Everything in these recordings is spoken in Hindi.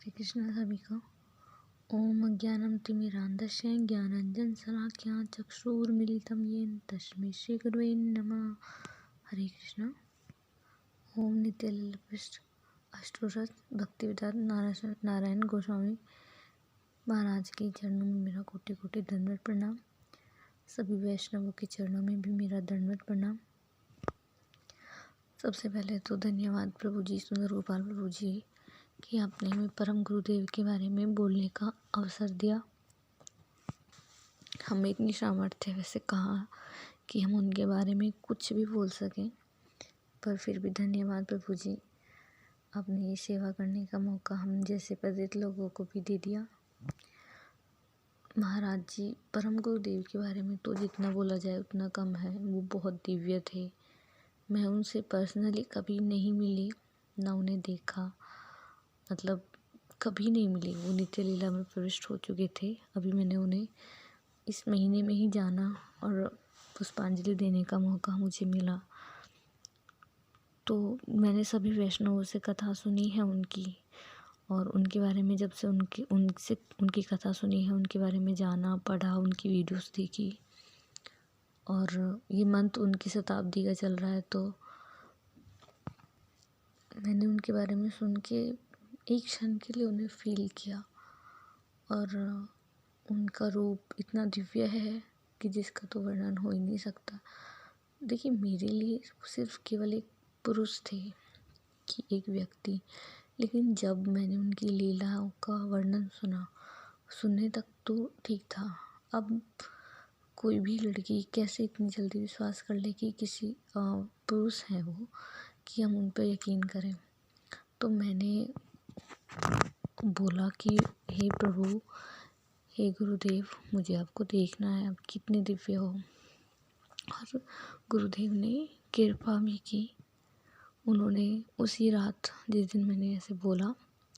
हरे कृष्णा सभी को। ओम अज्ञानं तिमिरान्धस्य ज्ञानाञ्जनशलाकया चक्षुरुन्मीलितं येन तस्मै श्रीगुरुवे नमः। हरे कृष्णा। ओम नित्यानंद अष्टोत्तर भक्तिवेदांत नारायण गोस्वामी महाराज के चरणों में मेरा कोटि कोटि दंडवत प्रणाम। सभी वैष्णवों के चरणों में भी मेरा दंडवत प्रणाम। सबसे पहले तो धन्यवाद प्रभु जी, सुंदर गोपाल प्रभु जी, कि आपने हमें परम गुरुदेव के बारे में बोलने का अवसर दिया। हमें इतनी सामर्थ्य वैसे कहा कि हम उनके बारे में कुछ भी बोल सकें, पर फिर भी धन्यवाद प्रभु जी, आपने ये सेवा करने का मौका हम जैसे पतित लोगों को भी दे दिया। महाराज जी, परम गुरुदेव के बारे में तो जितना बोला जाए उतना कम है। वो बहुत दिव्य थे। मैं उनसे पर्सनली कभी नहीं मिली, ना उन्हें देखा, मतलब कभी नहीं मिली। वो नित्य लीला में प्रविष्ट हो चुके थे। अभी मैंने उन्हें इस महीने में ही जाना और पुष्पांजलि देने का मौका मुझे मिला। तो मैंने सभी वैष्णवों से कथा सुनी है उनकी, और उनके बारे में जब से उनकी कथा सुनी है, उनके बारे में जाना, पढ़ा, उनकी वीडियोस देखी, और ये मंथ उनकी शताब्दी का चल रहा है, तो मैंने उनके बारे में सुन के एक क्षण के लिए उन्हें फील किया। और उनका रूप इतना दिव्य है कि जिसका तो वर्णन हो ही नहीं सकता। देखिए, मेरे लिए सिर्फ केवल एक पुरुष थे कि एक व्यक्ति, लेकिन जब मैंने उनकी लीलाओं का वर्णन सुनने तक तो ठीक था। अब कोई भी लड़की कैसे इतनी जल्दी विश्वास कर ले कि किसी पुरुष हैं वो, कि हम उन पर यकीन करें। तो मैंने बोला कि हे प्रभु, हे गुरुदेव, मुझे आपको देखना है, आप कितने दिव्य हो। और गुरुदेव ने कृपा भी की। उन्होंने उसी रात, जिस दिन मैंने ऐसे बोला,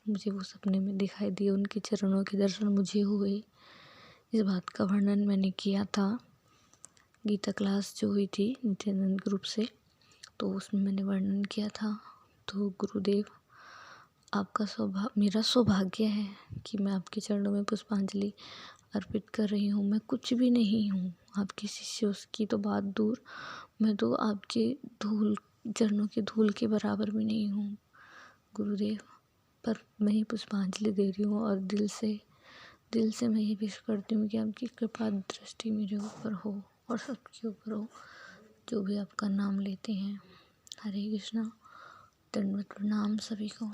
मुझे वो सपने में दिखाई दिए। उनके चरणों के दर्शन मुझे हुए। इस बात का वर्णन मैंने किया था गीता क्लास जो हुई थी नित्यानंद ग्रुप से, तो उसमें मैंने वर्णन किया था। तो गुरुदेव, आपका मेरा सौभाग्य है कि मैं आपके चरणों में पुष्पांजलि अर्पित कर रही हूँ। मैं कुछ भी नहीं हूँ, आपके शिष्य, उसकी तो बात दूर, मैं तो आपके चरणों के धूल के बराबर भी नहीं हूँ गुरुदेव। पर मैं ही पुष्पांजलि दे रही हूँ, और दिल से मैं ये विश करती हूँ कि आपकी कृपा दृष्टि मेरे ऊपर हो और सबके ऊपर हो जो भी आपका नाम लेते हैं। हरे कृष्णा। दंडवत प्रणाम सभी को।